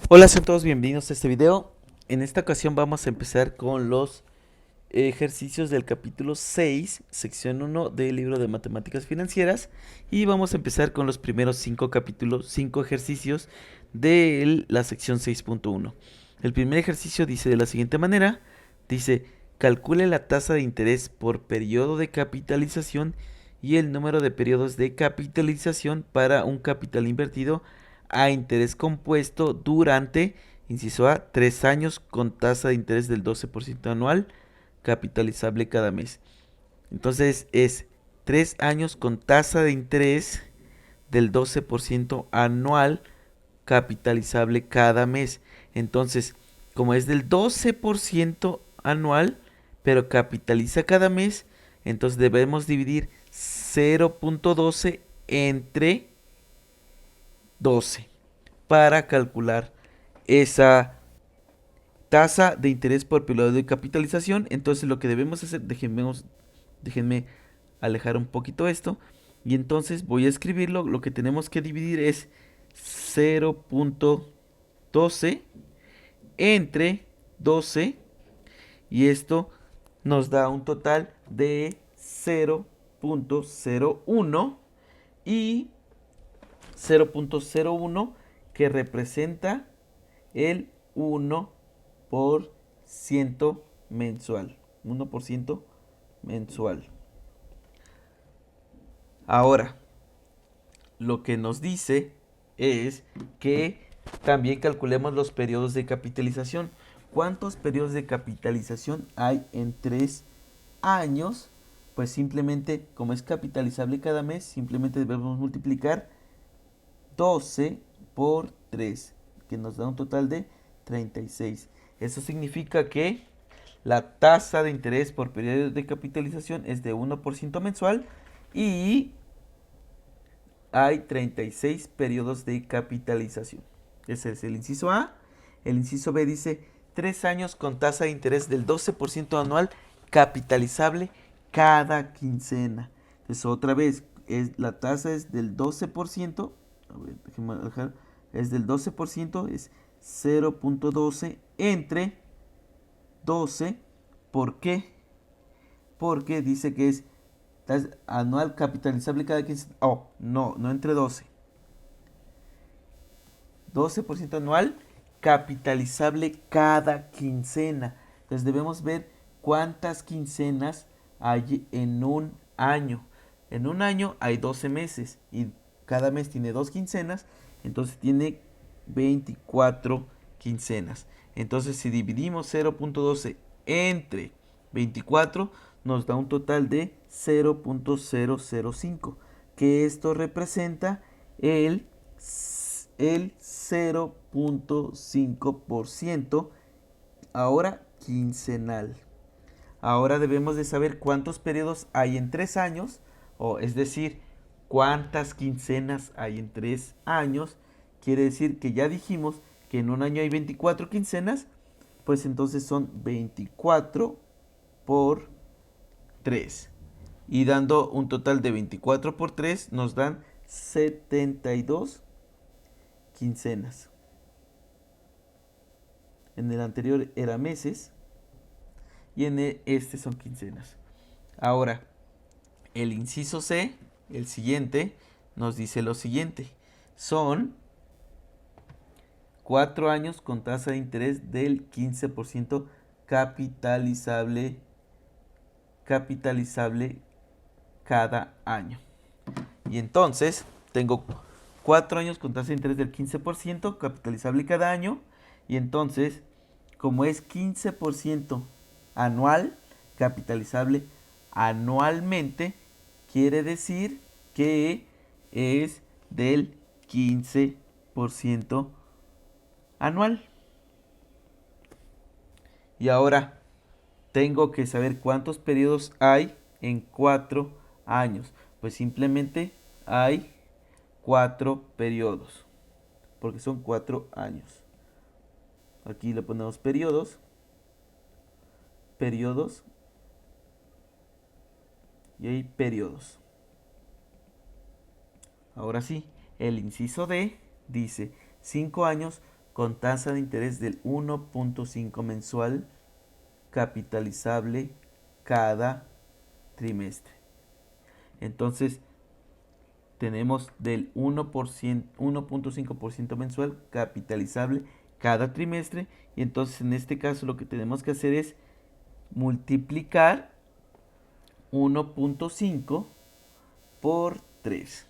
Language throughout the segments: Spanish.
Hola, sean todos bienvenidos a este video. En esta ocasión vamos a empezar con los ejercicios del capítulo 6, sección 1 del libro de matemáticas financieras, y vamos a empezar con los primeros 5 ejercicios de la sección 6.1. El primer ejercicio dice de la siguiente manera, dice, calcule la tasa de interés por periodo de capitalización y el número de periodos de capitalización para un capital invertido a interés compuesto durante, inciso A, 3 años con tasa de interés del 12% anual, capitalizable cada mes. Entonces es 3 años con tasa de interés del 12% anual, capitalizable cada mes. Entonces, como es del 12% anual, pero capitaliza cada mes, entonces debemos dividir 0.12 entre 12 para calcular esa tasa de interés por periodo de capitalización. Entonces lo que debemos hacer, déjenme alejar un poquito esto. Y entonces voy a escribirlo. Lo que tenemos que dividir es 0.12 entre 12. Y esto nos da un total de 0.01 y 0.01 que representa el 1% mensual. 1% mensual. Ahora, lo que nos dice es que también calculemos los periodos de capitalización. ¿Cuántos periodos de capitalización hay en 3 años? Pues simplemente, como es capitalizable cada mes, simplemente debemos multiplicar 12 por 3, que nos da un total de 36. Eso significa que la tasa de interés por periodo de capitalización es de 1% mensual y hay 36 periodos de capitalización. Ese es el inciso A. El inciso B dice 3 años con tasa de interés del 12% anual capitalizable cada quincena. Entonces otra vez, la tasa es del 12%. A ver, déjenme dejar. Es del 12%, es 0.12 entre 12. ¿Por qué? Porque dice que es anual capitalizable cada 15. Oh, no, no entre 12. 12% anual capitalizable cada quincena. Entonces debemos ver cuántas quincenas hay en un año. En un año hay 12 meses y cada mes tiene 2 quincenas, entonces tiene 24 quincenas. Entonces si dividimos 0.12 entre 24 nos da un total de 0.005, que esto representa el el 0.5% ahora quincenal. Ahora debemos de saber cuántos periodos hay en 3 años, o es decir, cuántas quincenas hay en 3 años. Quiere decir que ya dijimos que en un año hay 24 quincenas, pues entonces son 24 por 3. Y dando un total de 24 por 3 nos dan 72 quincenas. En el anterior era meses y en este son quincenas. Ahora, el inciso C, el siguiente, nos dice lo siguiente. Son 4 años con tasa de interés del 15% capitalizable, capitalizable cada año. Y entonces tengo 4 años con tasa de interés del 15% capitalizable cada año. Y entonces, como es 15% anual, capitalizable anualmente, quiere decir que es del 15% anual. Y ahora tengo que saber cuántos periodos hay en 4 años. Pues simplemente hay 4 periodos, porque son 4 años. Aquí le ponemos periodos, periodos y hay periodos. Ahora sí, el inciso D dice 5 años con tasa de interés del 1.5 mensual capitalizable cada trimestre. Entonces tenemos del 1.5% mensual capitalizable cada trimestre, y entonces en este caso lo que tenemos que hacer es multiplicar 1.5 por 3.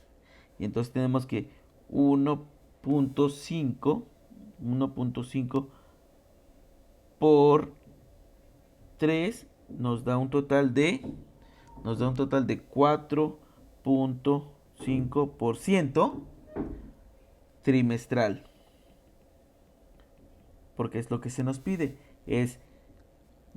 Y entonces tenemos que 1.5 por 3 nos da un total de 4.5% trimestral, porque es lo que se nos pide, es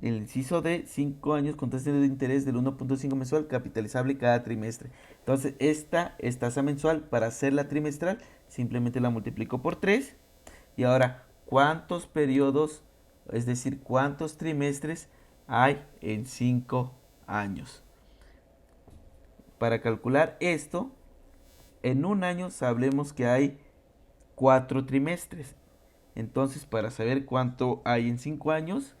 el inciso de 5 años con tasa de interés del 1.5 mensual capitalizable cada trimestre. Entonces esta es tasa mensual. Para hacerla trimestral simplemente la multiplico por 3. Y ahora, ¿cuántos periodos, es decir, cuántos trimestres hay en 5 años? Para calcular esto, en un año sabemos que hay 4 trimestres. Entonces, para saber cuánto hay en 5 años,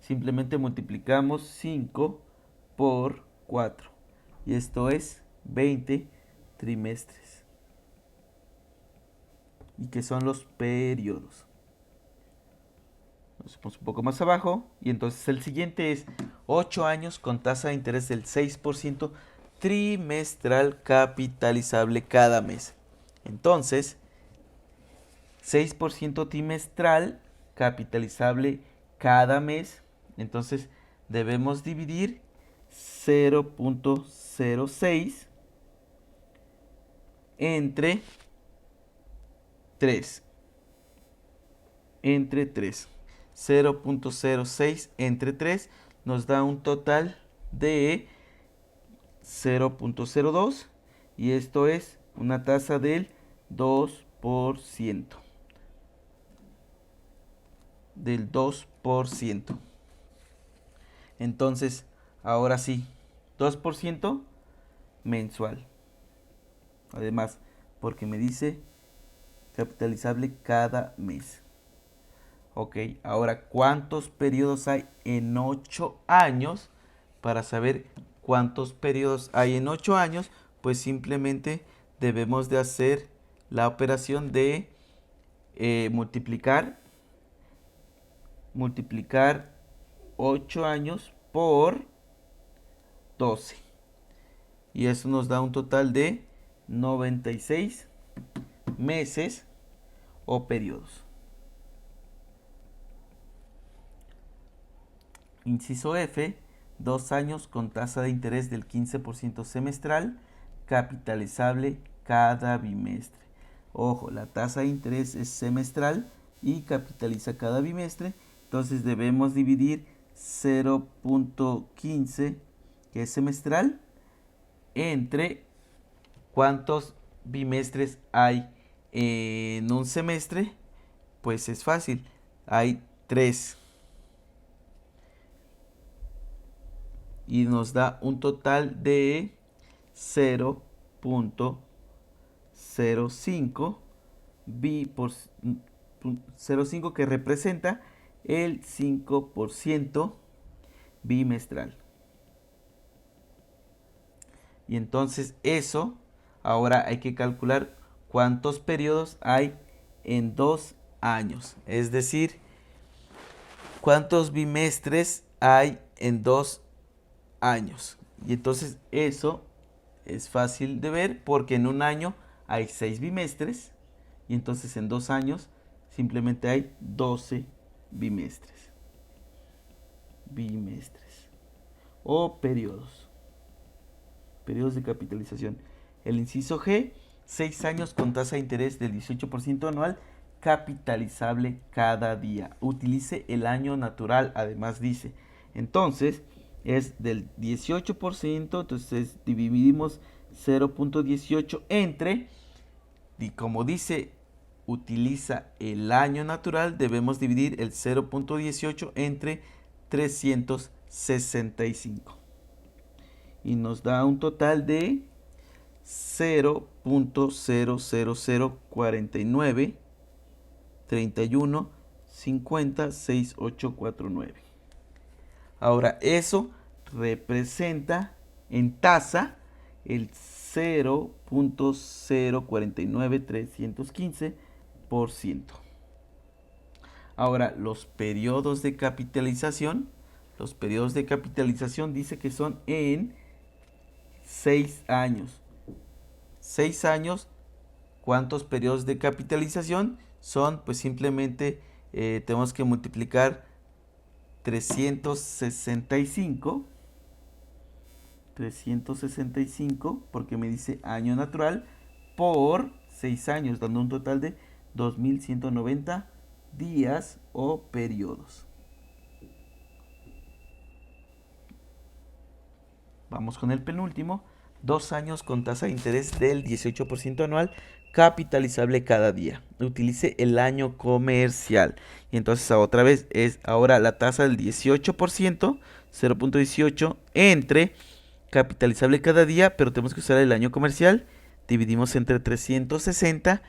simplemente multiplicamos 5 por 4. Y esto es 20 trimestres. ¿Y qué son los periodos? Nos ponemos un poco más abajo. Y entonces el siguiente es 8 años con tasa de interés del 6% trimestral capitalizable cada mes. Entonces, 6% trimestral capitalizable cada mes. Entonces debemos dividir 0.06 entre 3. Entre 3. 0.06 entre 3 nos da un total de 0.02, y esto es una tasa del 2%. Del 2%. Entonces, ahora sí, 2% mensual. Además, porque me dice capitalizable cada mes. Ok, ahora, ¿cuántos periodos hay en 8 años? Para saber cuántos periodos hay en 8 años, pues simplemente debemos de hacer la operación de multiplicar 8 años por 12. Y eso nos da un total de 96 meses o periodos. Inciso F, 2 años con tasa de interés del 15% semestral, capitalizable cada bimestre. Ojo, la tasa de interés es semestral y capitaliza cada bimestre. Entonces debemos dividir 0.15, que es semestral, entre cuántos bimestres hay en un semestre. Pues es fácil, hay 3. Y nos da un total de 0.05 0.5, que representa el 5% bimestral. Y entonces eso, ahora hay que calcular cuántos periodos hay en 2 años. Es decir, cuántos bimestres hay en 2 años. Y entonces eso es fácil de ver, porque en un año hay 6 bimestres. Y entonces en 2 años simplemente hay 12 bimestres. O periodos. Periodos de capitalización. El inciso G, 6 años con tasa de interés del 18% anual, capitalizable cada día. Utilice el año natural, además dice. Entonces, es del 18%, entonces dividimos 0.18 entre, y como dice, utiliza el año natural, debemos dividir el 0.18 entre 365. Y nos da un total de 0.00049 31 50 6849. Ahora eso representa en tasa el 0.049315%. Ahora los periodos de capitalización dice que son en 6 años. 6 años, ¿cuántos periodos de capitalización son? Pues simplemente tenemos que multiplicar 365, porque me dice año natural, por 6 años, dando un total de 2190 días o periodos. Vamos con el penúltimo. 2 años con tasa de interés del 18% anual, capitalizable cada día. Utilice el año comercial. Y entonces otra vez es ahora la tasa del 18%, 0.18, entre capitalizable cada día, pero tenemos que usar el año comercial. Dividimos entre 360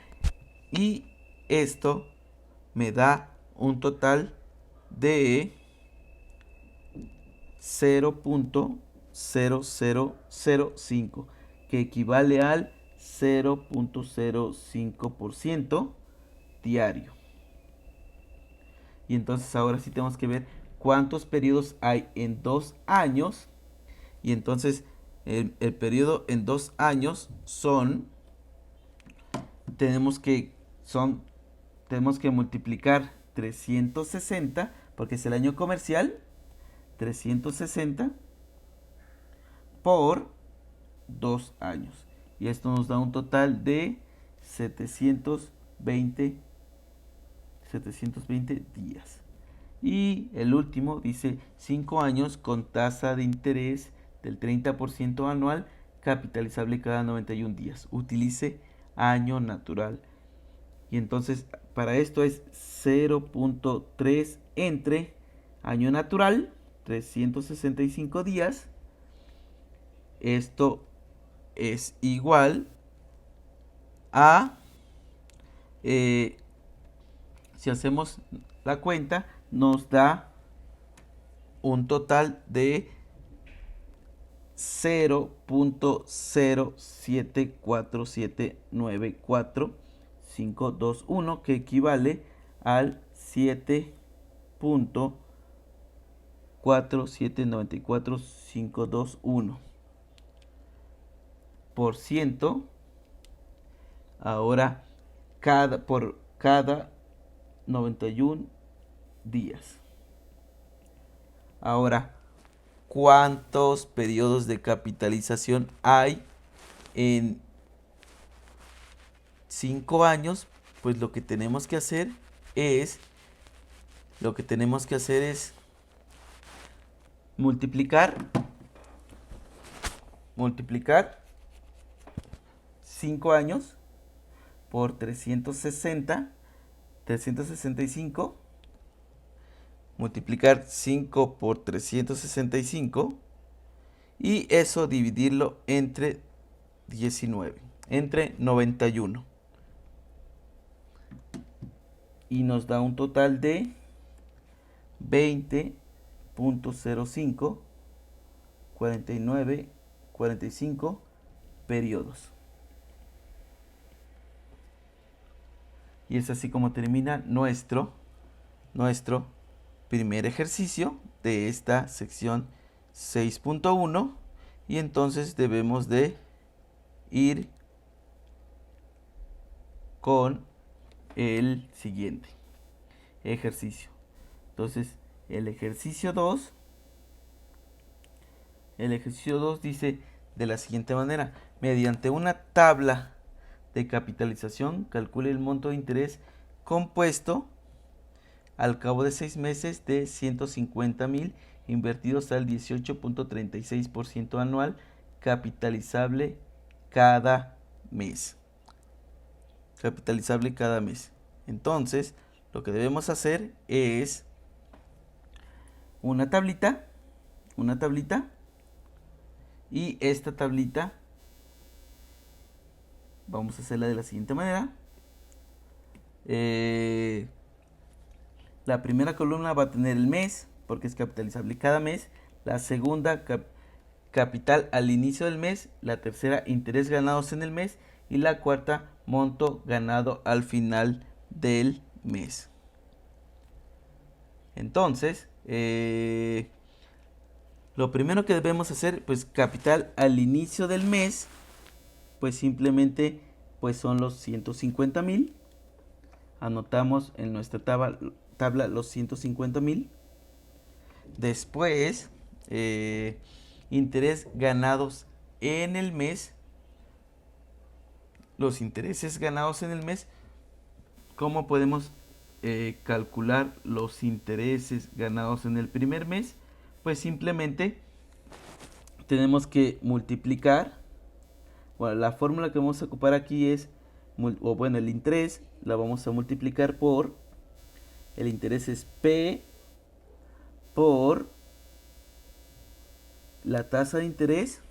y esto me da un total de 0.0005, que equivale al 0.05% diario. Y entonces ahora sí tenemos que ver cuántos periodos hay en 2 años. Y entonces el periodo en 2 años tenemos que multiplicar 360, porque es el año comercial, 360 por 2 años. Y esto nos da un total de 720 días. Y el último dice 5 años con tasa de interés del 30% anual, capitalizable cada 91 días. Utilice año natural. Y entonces para esto es 0.3 entre año natural, 365 días. Esto es igual a, si hacemos la cuenta, nos da un total de 0.074794521, que equivale al 7.4794521 por ciento. Ahora por cada 91 días. Ahora, ¿cuántos periodos de capitalización hay en 5 años? Pues lo que tenemos que hacer es multiplicar 5 años por 365, multiplicar 5 por 365 y eso dividirlo entre 19, entre 91. Y nos da un total de 20.05 45 periodos. Y es así como termina nuestro primer ejercicio de esta sección 6.1. Y entonces debemos de ir con el siguiente ejercicio. Entonces el ejercicio 2 dice de la siguiente manera: mediante una tabla de capitalización, calcule el monto de interés compuesto al cabo de 6 meses de 150,000 invertidos al 18.36% anual, capitalizable cada mes. Entonces, lo que debemos hacer es una tablita, y esta tablita vamos a hacerla de la siguiente manera. La primera columna va a tener el mes, porque es capitalizable cada mes. La segunda, capital al inicio del mes. La tercera, interés ganados en el mes. Y la cuarta, monto ganado al final del mes. Entonces, lo primero que debemos hacer, pues capital al inicio del mes, pues simplemente pues son los 150,000. Anotamos en nuestra tabla los 150,000. Después, interés ganados en el mes. Los intereses ganados en el mes. ¿Cómo podemos calcular los intereses ganados en el primer mes? Pues simplemente tenemos que multiplicar. Bueno, la fórmula que vamos a ocupar aquí es, el interés la vamos a multiplicar por, el interés es P por la tasa de interés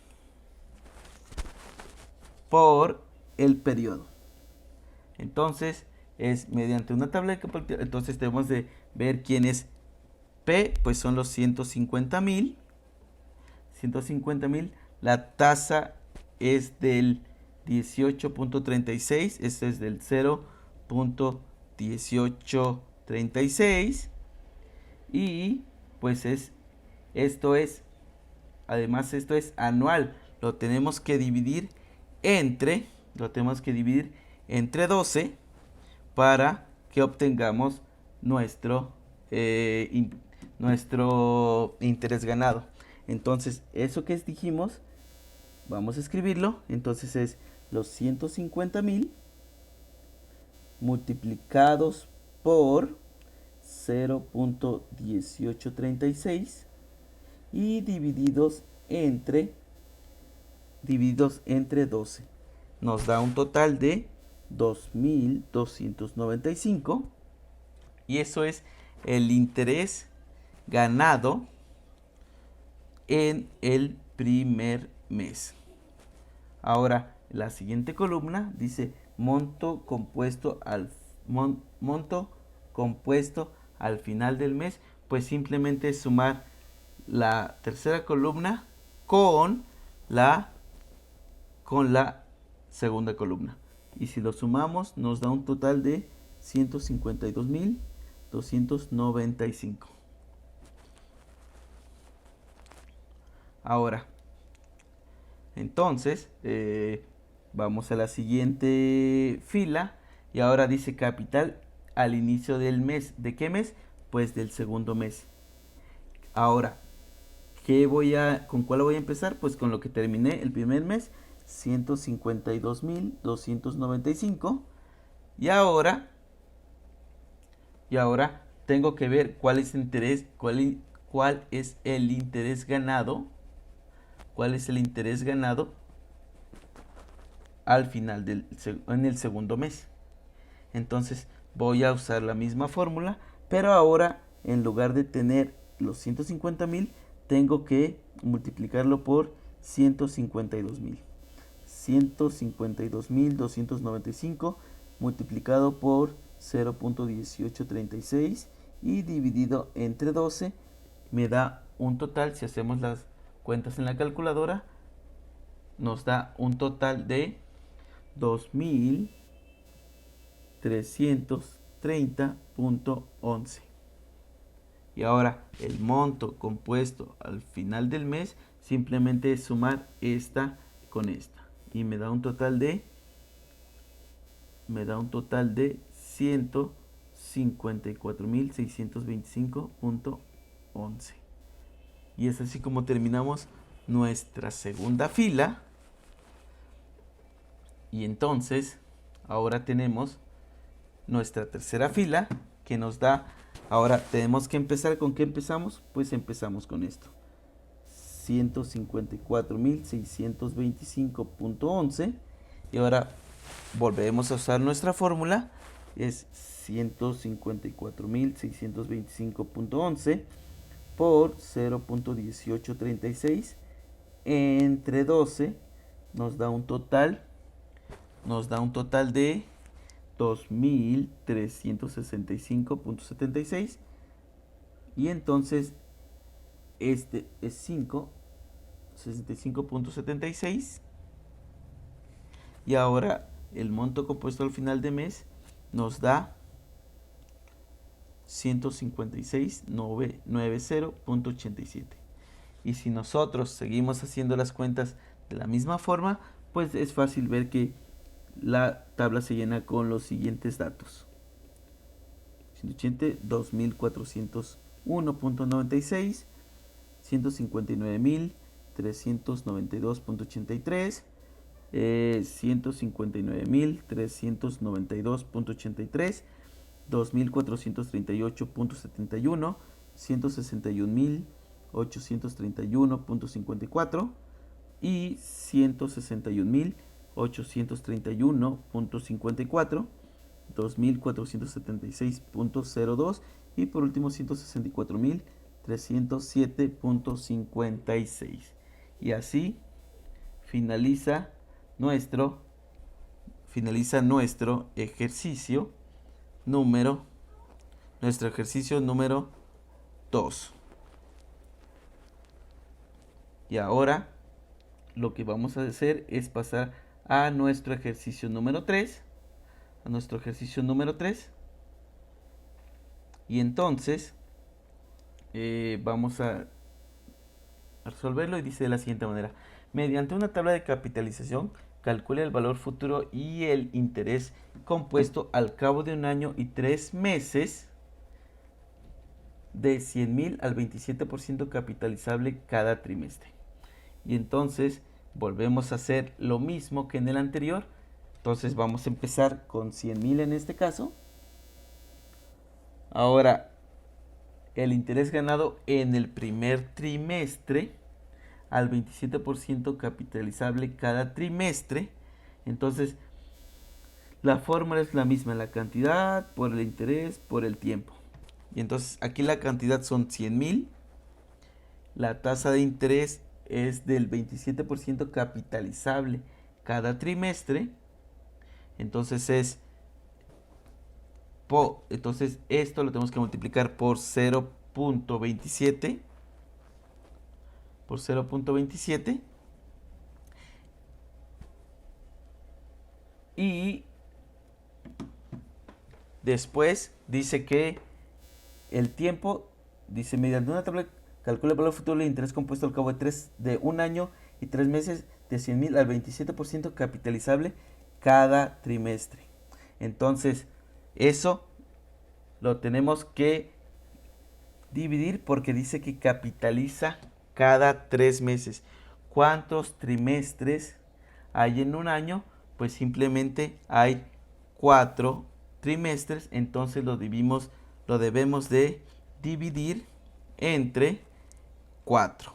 por el periodo. Entonces es mediante una tabla de capitalización. Entonces debemos de ver quién es P, pues son los 150,000. 150,000. La tasa es del 18.36. Este es del 0.1836. Y pues además esto es anual. Lo tenemos que dividir entre 12 para que obtengamos nuestro interés ganado. Entonces, eso que dijimos, vamos a escribirlo. Entonces es los 150,000 multiplicados por 0.1836 y divididos entre 12. Nos da un total de 2,295. Y eso es el interés ganado en el primer mes. Ahora, la siguiente columna dice monto compuesto al final del mes. Pues simplemente es sumar la tercera columna con la segunda columna. Y si lo sumamos, nos da un total de 152,295. Ahora, entonces, vamos a la siguiente fila. Y ahora dice capital al inicio del mes. ¿De qué mes? Pues del segundo mes. Ahora, ¿con cuál voy a empezar? Pues con lo que terminé el primer mes, 152,295. Y ahora tengo que ver cuál es el interés ganado. ¿Cuál es el interés ganado al final en el segundo mes? Entonces voy a usar la misma fórmula, pero ahora en lugar de tener los 150,000, tengo que multiplicarlo por 152,000. 152,295 multiplicado por 0.1836 y dividido entre 12 me da un total. Si hacemos las cuentas en la calculadora, nos da un total de 2,330.11. Y ahora el monto compuesto al final del mes simplemente es sumar esta con esta y me da un total de 154,625.11. Y es así como terminamos nuestra segunda fila. Y entonces ahora tenemos nuestra tercera fila que nos da. Ahora tenemos que empezar. ¿Con qué empezamos? Pues empezamos con esto: 154,625.11. Y ahora volvemos a usar nuestra fórmula. Es 154,625.11 por 0.1836 entre 12 nos da un total de 2.365.76 y entonces este es 65.76 y ahora el monto compuesto al final de mes nos da 156.990.87. Y si nosotros seguimos haciendo las cuentas de la misma forma, pues es fácil ver que la tabla se llena con los siguientes datos. 180, 2401.96, 159.392.83, 159.392.83, 2.438.71, 161.831.54 y 161.831.54, 2.476.02 y por último 164.307.56. Y así finaliza nuestro ejercicio número 2. Y ahora lo que vamos a hacer es pasar a nuestro ejercicio número 3. Y entonces vamos a resolverlo y dice de la siguiente manera. Mediante una tabla de capitalización, calcule el valor futuro y el interés compuesto al cabo de un año y 3 meses de 100.000 al 27% capitalizable cada trimestre. Y entonces volvemos a hacer lo mismo que en el anterior. Entonces vamos a empezar con 100.000 en este caso. Ahora, el interés ganado en el primer trimestre al 27% capitalizable cada trimestre. Entonces, la fórmula es la misma, la cantidad por el interés por el tiempo. Y entonces aquí la cantidad son 100.000. La tasa de interés es del 27% capitalizable cada trimestre. Entonces entonces esto lo tenemos que multiplicar por 0.27 y después dice que el tiempo, dice mediante una tabla calcula el valor futuro del interés compuesto al cabo de un año y 3 meses de 100.000 al 27% capitalizable cada trimestre. Entonces eso lo tenemos que dividir porque dice que capitaliza cada 3 meses. ¿Cuántos trimestres hay en un año? Pues simplemente hay 4 trimestres, entonces lo debemos de dividir entre 4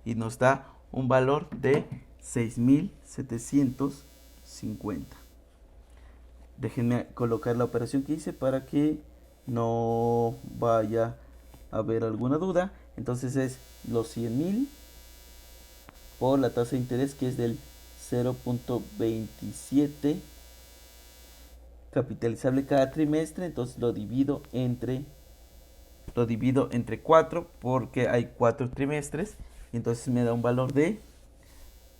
y nos da un valor de 6.750. Déjenme colocar la operación que hice para que no vaya a haber alguna duda. Entonces es los 100.000 por la tasa de interés que es del 0.27 capitalizable cada trimestre. Entonces lo divido entre 4 porque hay 4 trimestres. Y entonces me da un valor de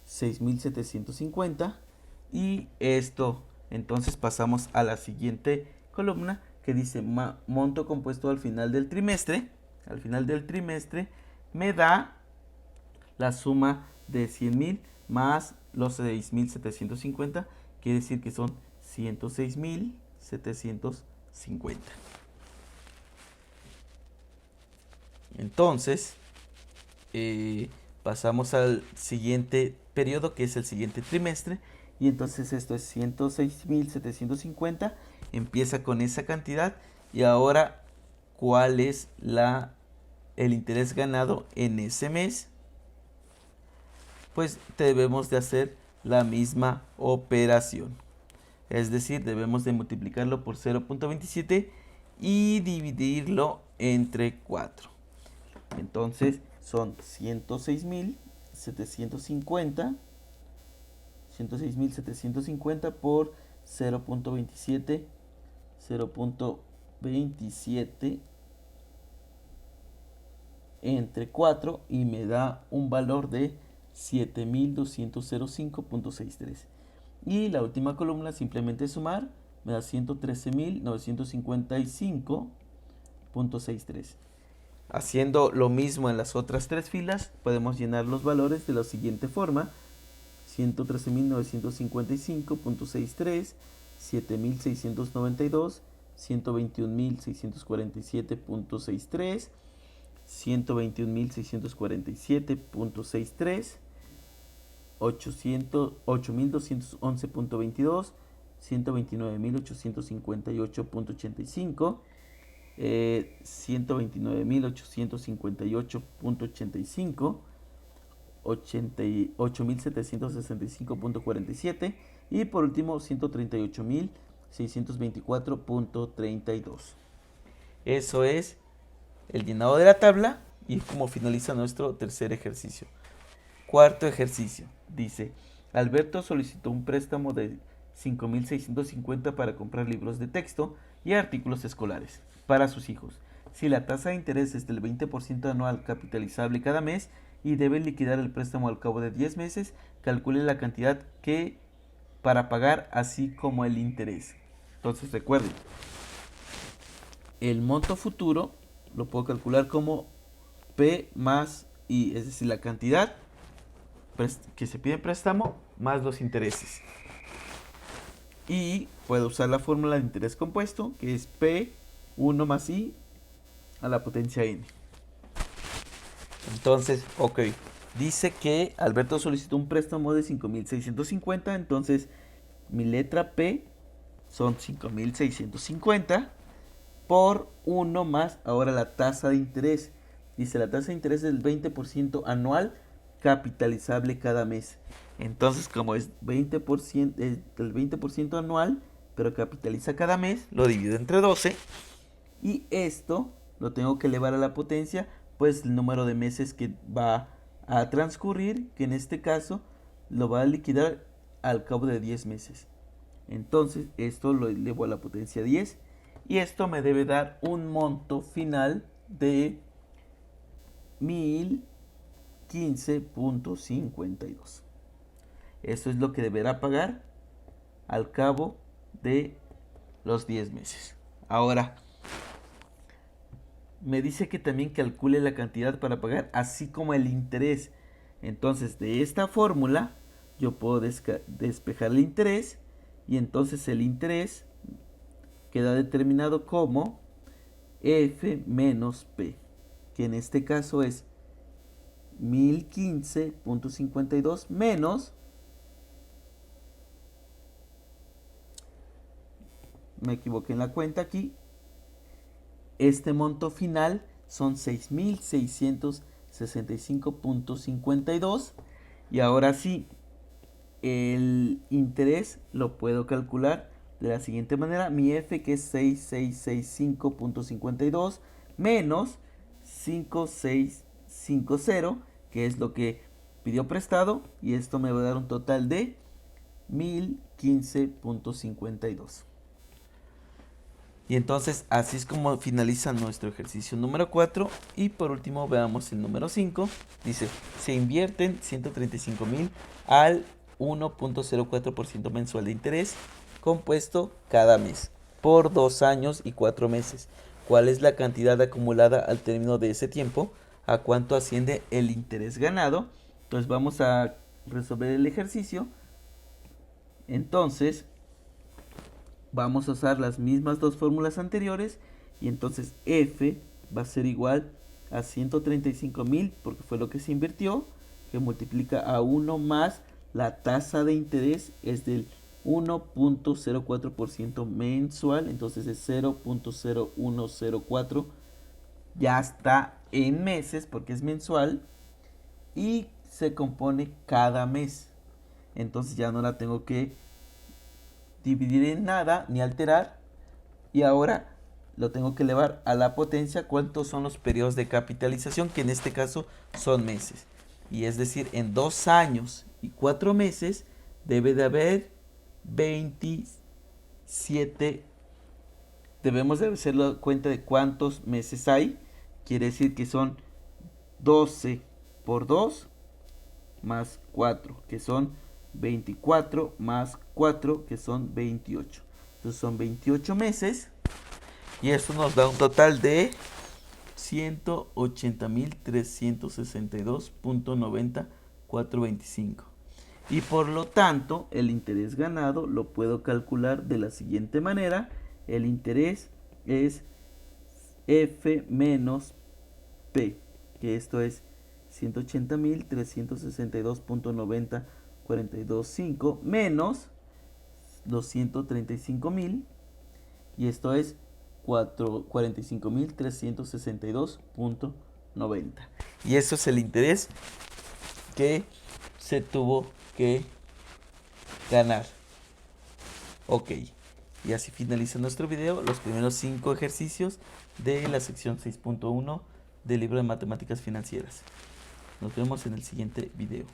6.750. Y esto, entonces pasamos a la siguiente columna que dice monto compuesto al final del trimestre. Al final del trimestre me da la suma de 100.000 más los 6.750. Quiere decir que son 106.750. Entonces, pasamos al siguiente periodo, que es el siguiente trimestre. Y entonces esto es 106.750. Empieza con esa cantidad. Y ahora, ¿cuál es el interés ganado en ese mes? Pues debemos de hacer la misma operación. Es decir, debemos de multiplicarlo por 0.27 y dividirlo entre 4. Entonces son 106.750 por 0.27 0.27 entre 4 y me da un valor de 7205.63. Y la última columna simplemente sumar me da 113.955.63. Haciendo lo mismo en las otras tres filas, podemos llenar los valores de la siguiente forma: 113.955.63, 7.692, 121.647.63, 121.647.63, 8.211.22, 129.858.85, 129.858.85, 8.765.47 y por último 138.624.32. Eso es el llenado de la tabla y como finaliza nuestro tercer ejercicio. Cuarto ejercicio, dice: Alberto solicitó un préstamo de 5.650 para comprar libros de texto y artículos escolares para sus hijos. Si la tasa de interés es del 20% anual capitalizable cada mes y debe liquidar el préstamo al cabo de 10 meses, calcule la cantidad que para pagar así como el interés. Entonces recuerden, el monto futuro lo puedo calcular como P más I, es decir, la cantidad que se pide en préstamo más los intereses. Y puedo usar la fórmula de interés compuesto, que es P1 más I a la potencia N. Entonces, ok, dice que Alberto solicitó un préstamo de 5.650, entonces mi letra P son 5.650 por 1 más ahora la tasa de interés. Dice la tasa de interés es del 20% anual capitalizable cada mes. Entonces, como es 20%, el 20% anual, pero capitaliza cada mes, lo divido entre 12. Y esto lo tengo que elevar a la potencia, pues el número de meses que va a transcurrir, que en este caso lo va a liquidar al cabo de 10 meses. Entonces, esto lo elevo a la potencia 10. Y esto me debe dar un monto final de 1015.52. Eso es lo que deberá pagar al cabo de los 10 meses. Ahora, me dice que también calcule la cantidad para pagar, así como el interés. Entonces, de esta fórmula, yo puedo despejar el interés. Y entonces el interés queda determinado como F menos P, que en este caso es 1015.52 menos, me equivoqué en la cuenta aquí, este monto final son 6.665.52. Y ahora sí, el interés lo puedo calcular de la siguiente manera: mi F, que es 6665.52 menos 5650, que es lo que pidió prestado, y esto me va a dar un total de 1015.52. Y entonces así es como finaliza nuestro ejercicio número 4. Y por último veamos el número 5. Dice: se invierten 135.000 al 1.04% mensual de interés compuesto cada mes por 2 años y 4 meses. ¿Cuál es la cantidad acumulada al término de ese tiempo? ¿A cuánto asciende el interés ganado? Entonces vamos a resolver el ejercicio. Entonces vamos a usar las mismas dos fórmulas anteriores, y entonces F va a ser igual a 135.000, porque fue lo que se invirtió, que multiplica a 1 más la tasa de interés, es del 1.04% mensual, entonces es 0.0104, ya está en meses porque es mensual y se compone cada mes. Entonces ya no la tengo que dividir en nada ni alterar, y ahora lo tengo que elevar a la potencia. ¿Cuántos son los periodos de capitalización? Que en este caso son meses, y es decir, en 2 años y 4 meses debe de haber 27 debemos de hacer la cuenta de cuántos meses hay. Quiere decir que son 12 por 2 más 4, que son 24 más 4, que son 28. Entonces son 28 meses y esto nos da un total de 180.362.90425. Y por lo tanto, el interés ganado lo puedo calcular de la siguiente manera. El interés es F menos P, que esto es 180.362.90425 menos 235.000, y esto es 45.362.90. Y eso es el interés que se tuvo que ganar. Ok, y así finaliza nuestro video, los primeros 5 ejercicios de la sección 6.1 del libro de matemáticas financieras. Nos vemos en el siguiente video.